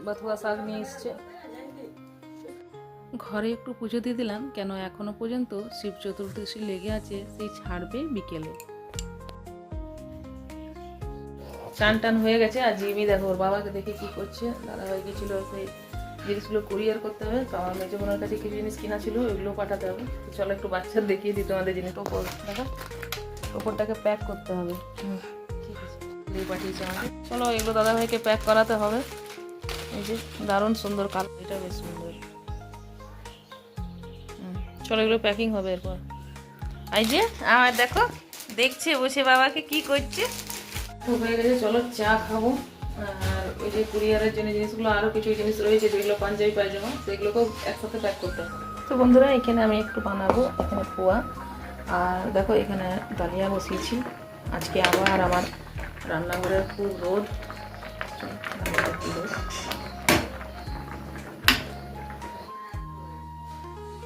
বাথুয়া শাক নিয়ে এসছে। ঘরে একটু পুজো দিয়ে দিলাম, কেন এখনো পর্যন্ত শিব চতুর্দশী লেগে আছে, সেই ছাড়বে বিকেলে। টান টান হয়ে গেছে। আর জিমি দেখো ওর বাবাকে দেখে কি করছে। দাদাভাই গেছিল সেই জিনিসগুলো কুরিয়ার করতে হবে, তো আমার মেজো বোনের কাছে কিছু জিনিস কিনা ছিল, ওইগুলো পাঠাতে হবে। চলো একটু বাচ্চার দেখিয়ে দিই তোমাদের জিনিস। ওপর দেখো, ওপরটাকে প্যাক করতে হবে। ঠিক আছে, দিয়ে পাঠিয়েছে আমাকে। চলো এগুলো দাদাভাইকে প্যাক করাতে হবে। এই যে দারুণ সুন্দর কালার, এটা বেশ সুন্দর। চলো এগুলো প্যাকিং হবে এরপর। এই যে আমার দেখো দেখছে বসে বাবাকে কি করছে। হয়ে গেছে, চলো চা খাবো। আর ওই যে কুরিয়ারের জন্য জিনিসগুলো আরও কিছু জিনিস রয়েছে, যেগুলো পাঞ্জাবি পায়জামা, সেগুলোকেও একসাথে প্যাক করতে হবে। তো বন্ধুরা এখানে আমি একটু বানাবো, এখানে পোয়া। আর দেখো এখানে ডালিয়া বসিয়েছি। আজকে আবার আমার রান্নাঘরের খুব রোদ।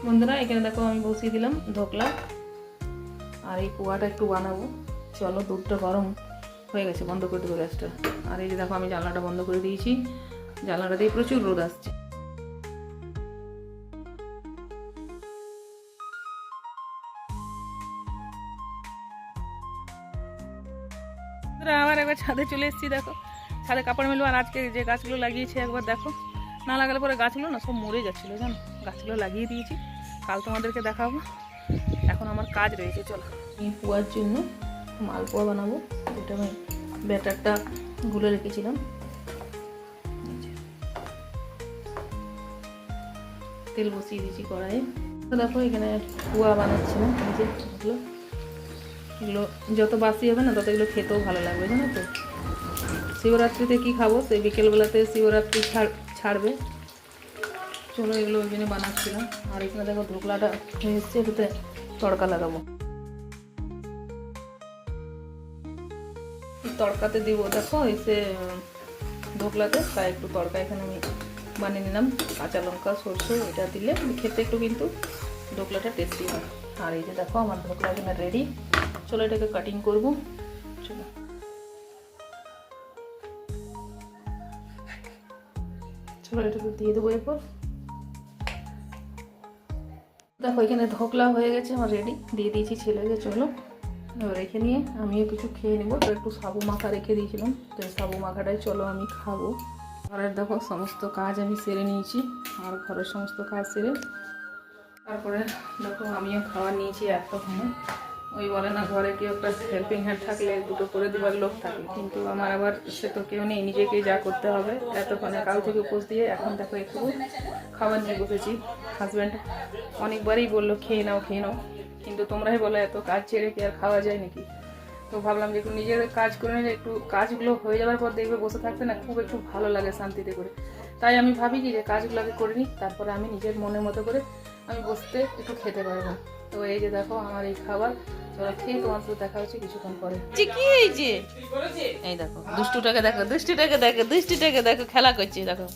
বন্ধুরা এখানে দেখো আমি বসিয়ে দিলাম ধোকলা, আর এই পোয়াটা একটু বানাবো। চলো, দুধটা গরম হয়ে গেছে, বন্ধ করে দেবো গ্যাসটা। আর এই যে দেখো আমি জানলাটা বন্ধ করে দিয়েছি, জানলাটা দিয়ে প্রচুর রোদ আসছে। আবার একবার ছাদে চলে এসেছি, দেখো ছাদে কাপড় মেলবো। আর আজকে যে গাছগুলো লাগিয়েছি একবার দেখো, না লাগালে পরে গাছগুলো না সব মরে যাচ্ছিলো জানো। গাছগুলো লাগিয়ে দিয়েছি, কাল তোমাদেরকে দেখাবো। এখন আমার কাজ রয়েছে। চলো এই পোয়ার জন্য মালপোয়া বানাবো। এটা আমি ব্যাটারটা গুলে রেখেছিলাম। তেল বসিয়ে দিয়েছি কড়াইয়ে। তো দেখো এখানে পোয়া বানাচ্ছিলাম। এই যে এগুলো যত বাসি হবে না তত এগুলো খেতেও ভালো লাগবে, জানো তো। শিবরাত্রিতে কি খাবো, সেই বিকেলবেলাতে শিবরাত্রি ছাড়বে। চলো এগুলো ওই জন্য বানাচ্ছিলাম। আর এখানে দেখো ধোকলাটা হয়ে এসছে, এটাতে তড়কা লাগাবো। তড়কাতে দিব দেখো এসে ধোকলাতে, তাই একটু তড়কা এখানে আমি বানিয়ে নিলাম। কাঁচা লঙ্কা সরষে এটা দিলে খেতে একটু কিন্তু ধোকলাটা টেস্টি হয়। আর এই যে দেখো আমার ধোকলা এখানে রেডি। চলো এটাকে কাটিং করবো। চলো চলো এটাকে দিয়ে দেবো এরপর। দেখো এখানে ধোকলা হয়ে গেছে আমার রেডি, দিয়ে দিয়েছি ছেলেকে। চলো রেখে নিয়ে আমিও কিছু খেয়ে নেবো। তো একটু সাবু মাখা রেখে দিয়েছিলাম, তো সাবু মাখাটাই চলো আমি খাবো। ঘরের দেখো সমস্ত কাজ আমি সেরে নিয়েছি। আর ঘরের সমস্ত কাজ সেরে তারপরে দেখো আমিও খাওয়া নিয়েছি এতক্ষণে। ওই বলে না ঘরে কেউ একটা হেল্পিং হ্যান্ড থাকলে দুটো করে দেওয়ার লোক থাকে, কিন্তু আমার আবার সে তো কেউ নেই, নিজেকেই যা করতে হবে। এতক্ষণে কাল থেকে উপোস দিয়ে এখন দেখো একটু খাবার নিয়ে বসেছি। হাজব্যান্ড অনেকবারই বললো খেয়ে নাও খেয়ে নাও, কিন্তু তোমরাই বলো এত কাজ ছেড়ে কি আর খাওয়া যায় নাকি। তো ভাবলাম যে একটু নিজের কাজ করে নিলে, একটু কাজগুলো হয়ে যাওয়ার পর দেখবে বসে থাকতে না খুব একটু ভালো লাগে শান্তিতে করে। তাই আমি ভাবি কি যে কাজগুলোকে করে নিই, তারপরে আমি নিজের মনের মতো করে আমি বসতে একটু খেতে পারবো। তো এই যে দেখো আমার এই খাবার, চলো খেয়ে তোমার সাথে দেখা হচ্ছে কিছুক্ষণ পরে। কি এই যে এই দেখো দুষ্টুটাকে দেখো, দুষ্টুটাকে দেখো, দুষ্টুটাকে দেখো খেলা করছে দেখো।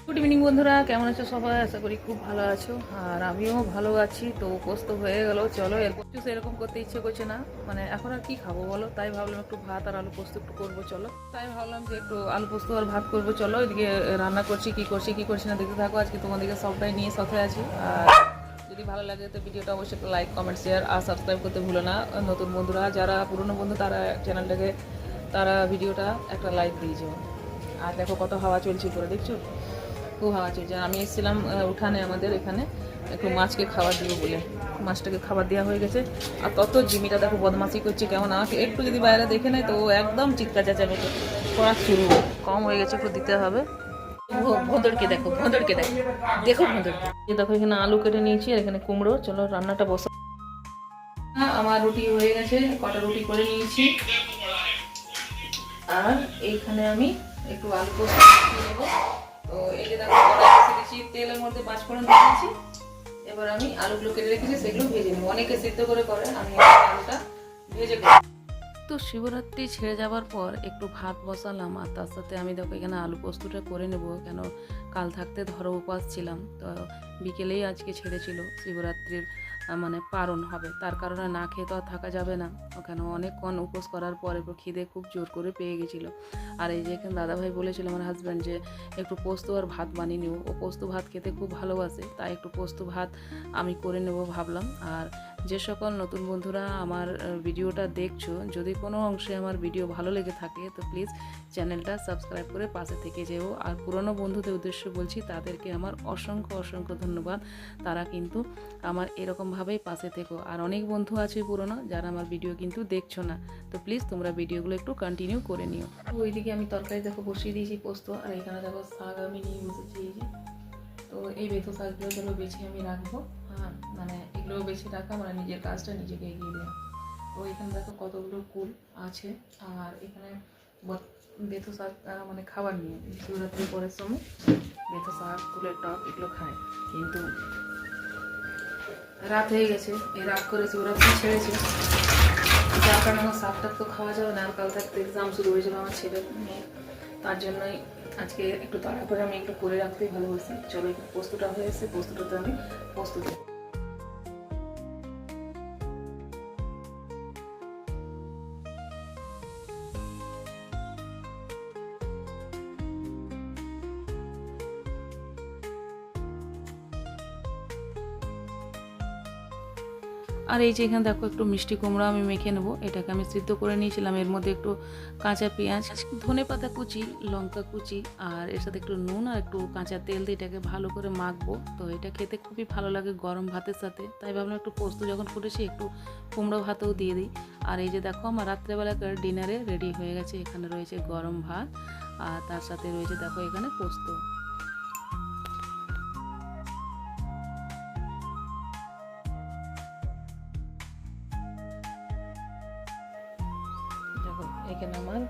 গুড ইভিনিং বন্ধুরা, কেমন আছো সবাই? আশা করি খুব ভালো আছো, আর আমিও ভালো আছি। তো উপোস তো হয়ে গেল। চলো এরকম কিছু এরকম করতে ইচ্ছে করছে না, মানে এখন আর কি খাবো বলো। তাই ভাবলাম একটু ভাত আর আলু পোস্ত একটু করবো। চলো তাই ভাবলাম যে একটু আলু পোস্ত আর ভাত করবো। চলো এদিকে রান্না করছি, কি করছি না দেখতে থাকো। আজকে তোমাদেরকে সবটাই নিয়ে সাথে আছি। আর যদি ভালো লাগে তো ভিডিওটা অবশ্যই একটা লাইক কমেন্ট শেয়ার আর সাবস্ক্রাইব করতে ভুলো না। নতুন বন্ধুরা যারা পুরনো বন্ধু তারা চ্যানেলটাকে তারা ভিডিওটা একটা লাইক দিয়েছে। আর দেখো কত হাওয়া চলছে করে, দেখছো খুব হাওয়া চলছে। আমি এসেছিলাম উঠানে আমাদের এখানে একটু মাছকে খাবার দিব বলে, মাছটাকে খাবার দেওয়া হয়ে গেছে। আর তত জিমিটা দেখো বদমাশি করছে কেমন, আমাকে একটু যদি বাইরে দেখে নেয় তো একদম চিৎকার চেঁচাবে করা শুরু। কম হয়ে গেছে, একটু দিতে হবে। ভোঁদড়কে দেখো, ভোঁদড়কে দেখো, দেখো ভোঁদড়কে। দেখো এখানে আলু কেটে নিয়েছি আর এখানে কুমড়ো। চলো রান্নাটা বসা। আমার রুটি হয়ে গেছে, কটা রুটি করে নিয়েছি। আর এইখানে আমি একটু আলু পোস্ত দেবো। তো এই যে দেখো কড়াই বসে দিয়েছি, তেলের মধ্যে 5 ফোড়ন দিয়েছি। এবার আমি আলুগুলো কেটে রেখেছি, সেগুলো ভেজে নেবো। অনেকে সিদ্ধ করে করে, আমি আলুটা ভেজে করি। তো শিবরাত্রি ছেড়ে যাওয়ার পর একটু ভাত বসালাম, আর তার সাথে আমি দেখো এখানে আলু পোস্তটা করে নেব, কেন কাল থাকতে ধরো উপাস ছিলাম। তো বিকেলেই আজকে ছেড়েছিল শিবরাত্রির মানে পারণ হবে, তার কারণে না খেয়ে তো আর থাকা যাবে না। ওখানে অনেকক্ষণ উপোস করার পরে খিদে খুব জোর করে পেয়ে গেছিলো। আর এই যে এখানে দাদাভাই বলেছিল আমার হাজব্যান্ড যে একটু পোস্ত আর ভাত বানিয়ে নেবো, ও পোস্ত ভাত খেতে খুব ভালোবাসে, তাই একটু পোস্ত ভাত আমি করে নেব ভাবলাম। আর যে সকল নতুন বন্ধুরা আমার ভিডিওটা দেখছো, যদি কোনো অংশে আমার ভিডিও ভালো লেগে থাকে তো প্লিজ চ্যানেলটা সাবস্ক্রাইব করে পাশে থেকে যেও। আর পুরনো বন্ধুদের উদ্দেশ্যে বলছি, তাদেরকে আমার অসংখ্য অসংখ্য ধন্যবাদ, তারা কিন্তু আমার এরকমভাবেই পাশে থেকো। আর অনেক বন্ধু আছে পুরনো যারা আমার ভিডিও কিন্তু দেখছো না, তো প্লিজ তোমরা ভিডিওগুলো একটু কন্টিনিউ করে নিও। ওইদিকে আমি তরকারি দেখো বসিয়ে দিয়েছি পোস্ত, আর এখানে দেখো শাক আমি নিয়ে বসেছি। এই যে তো এই বেতো শাকগুলো চলো বেছে আমি রাখবো, হ্যাঁ মানে এগুলো বেছে রাখা মানে নিজের কাজটা নিজেকে এগিয়ে দেওয়া। তো এখানে দেখো কতগুলো কুল আছে, আর এখানে বেতো শাক মানে খাবার নিয়ে শিবরাত্রি পরের সময় বেতো শাক কুলের টক এগুলো খায়, কিন্তু রাত হয়ে গেছে, এই রাত করে শিবরাত্রি ছেড়েছে, যার কারণে আমার শাকটা তো খাওয়া যাবে না। আর কাল থাকতে এক্সাম শুরু হয়ে যাবে আমার ছেলের মেয়ে, তার জন্যই আজকে একটু তাড়া করে আমি একটু করে রাখতেই ভালোবাসি। চলো একটু পোস্তটা হয়ে এসে পোস্তটাতে আমি পোস্ত দিই। আর এই যে এখানে দেখো একটু মিষ্টি কুমড়া আমি মেখে নেবো, এটাকে আমি সিদ্ধ করে নিয়েছিলাম। এর মধ্যে একটু কাঁচা পেঁয়াজ, ধনেপাতা কুচি, লঙ্কা কুচি, আর এর সাথে একটু নুন আর একটু কাঁচা তেল দিয়ে এটাকে ভালো করে মাখবো। তো এটা খেতে খুবই ভালো লাগে গরম ভাতের সাথে, তাই ভাবলাম একটু পোস্ত যখন ফুটেছি একটু কুমড়ো ভাতও দিয়ে দিই। আর এই যে দেখো আমার রাত্রেবেলাকার ডিনারে রেডি হয়ে গেছে, এখানে রয়েছে গরম ভাত আর তার সাথে রয়েছে দেখো এখানে পোস্ত। এখানে আমার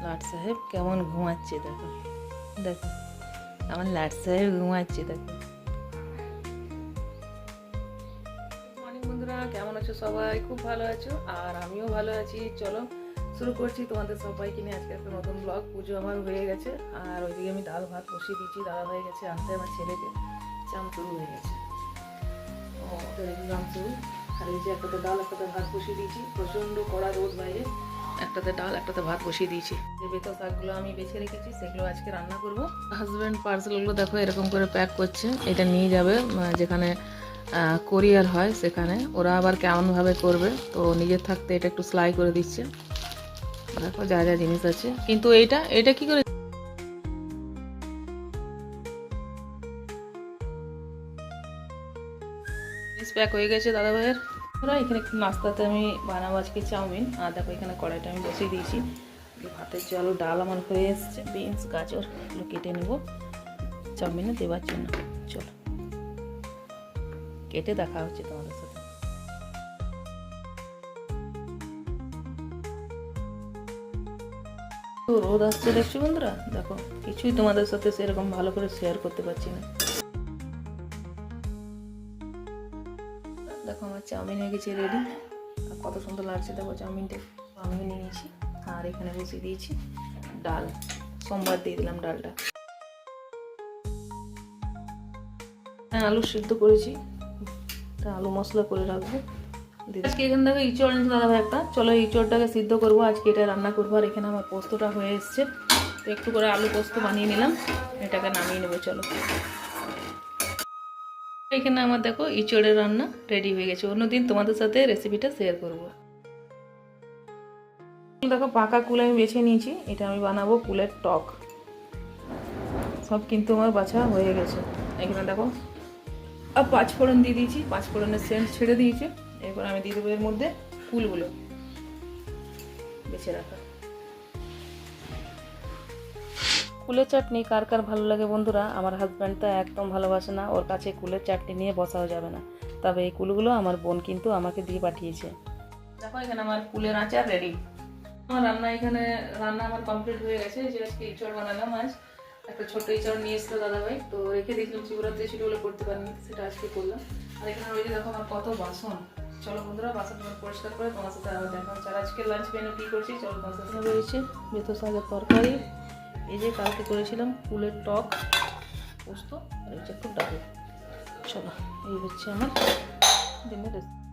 লাট সাহেব কেমন ঘুমাচ্ছে, দেখো দেখো আমার লাট সাহেব ঘুমাচ্ছে, দেখো। অনেক বন্ধুরা কেমন আছো সবাই? খুব ভালো আছো, আর আমিও ভালো আছি। চলো শুরু করছি তোমাদের সবাইকে নিয়ে আজকে একটা নতুন ব্লগ। পুজো আমার হয়ে গেছে, আর ওইদিকে আমি ডাল ভাত বসিয়ে দিয়েছি, দাদা হয়ে গেছে আনতে আমার ছেলেকে, চাম শুরু হয়ে গেছে, ও ওদের এক্সাম শুরু। আর এই যে একটাতে ডাল একটাতে ভাত বসিয়ে দিয়েছি, প্রচণ্ড কড়া রোদ বাইরে, একটাতে ডাল একটাতে ভাত বসিয়ে দিয়েছি। যে বেতো শাকগুলো আমি বেছে রেখেছি সেগুলো আজকে রান্না করব। হাজব্যান্ড পার্সেলগুলো দেখো এরকম করে প্যাক করছে, এটা নিয়ে যাবে যেখানে কোরিয়ার হয় সেখানে, ওরা আবার কেমনভাবে করবে, তো নিজের থাকতে এটা একটু সেলাই করে দিচ্ছে। দেখো যা যা জিনিস আছে, কিন্তু এটা কি করে প্যাক হয়ে গেছে দাদা ভাইয়ের। এখানে একটু নাস্তাতে আমি বানাবো আজকে চাউমিন, আর দেখো এখানে কড়াইটা আমি বসিয়ে দিয়েছি, ভাতের জল ডাল আমার হয়ে এসছে, বিনস গাজর এগুলো কেটে নেব চাউমিনে দেওয়ার জন্য। চলো কেটে দেখা হচ্ছে তোমাদের সাথে। তো রোদ আসছে দেখছো বন্ধুরা, দেখো কিছুই তোমাদের সাথে সেরকম ভালো করে শেয়ার করতে পারছি না। দেখো আমার চাউমিন হয়ে গেছে রেডি, আর কত সুন্দর লাগছে দেখো চাউমিনটা। আমিও নিয়ে নিয়েছি, আর এখানে বসিয়ে দিয়েছি ডাল, সোমবার দিয়ে দিলাম ডালটা। হ্যাঁ আলু সিদ্ধ করেছি, আলু মশলা করে রাখবো। আজকে এখানে দেখো ইঁচড় এনেছে দাদা ভাই একটা, চলো ইঁচড়টাকে সিদ্ধ করবো, আজকে এটা রান্না করবো। আর এখানে আমার পোস্তটা হয়ে এসছে, তো একটু করে আলু পোস্ত বানিয়ে নিলাম, এটাকে নামিয়ে নেবো। চলো এখানে আমার দেখো ইঁচড়ের রান্না রেডি হয়ে গেছে, অন্যদিন তোমাদের সাথে রেসিপিটা শেয়ার করবো। দেখো পাকা কুল আমি বেছে নিয়েছি, এটা আমি বানাবো কুলের টক। সব কিন্তু আমার বাছা হয়ে গেছে। এখানে দেখো আর পাঁচফোড়ন দিয়ে দিয়েছি, পাঁচফোড়নের সেন্ট ছেড়ে দিয়েছে। এরপর আমি দিয়ে দেবো এর মধ্যে কুলগুলো বেছে রাখা। কুলের চাটনি কার কার ভালো লাগে বন্ধুরা? আমার হাজব্যান্ড তো একদম ভালোবাসে না, ওর কাছে কুলের চাটনি নিয়ে বসাও যাবে না। তবে এই কুলগুলো আমার বোন কিন্তু আমাকে দিয়ে পাঠিয়েছে। দেখো এখানে আমার কুলের আচার রেডি। আমার রান্না আমার কমপ্লিট হয়ে গেছে। যে আজকে ইঁচড় বানালাম, আজ একটা ছোট্ট ইঁচড় নিয়ে এসেছিল দাদাভাই, তো রেখে দিয়েছিলাম শিবরাত্রি ছিল বলে করতে পারিনি, সেটা আজকে করলাম। আর এখানে রয়েছে দেখো আমার কত বাসন। চলো বন্ধুরা বাসন পরিষ্কার করে তোমার সাথে আবার দেখা হচ্ছে। আর আজকে লাঞ্চ মেনু কী করছি চলো তোমার সাথে। রয়েছে বেতো শাকের তরকারি, এই যে কালকে করেছিলাম কুলের টক, পোস্ত আর হচ্ছে একটু ডাল। চলো এই হচ্ছে আমার দিনের রেসিপি।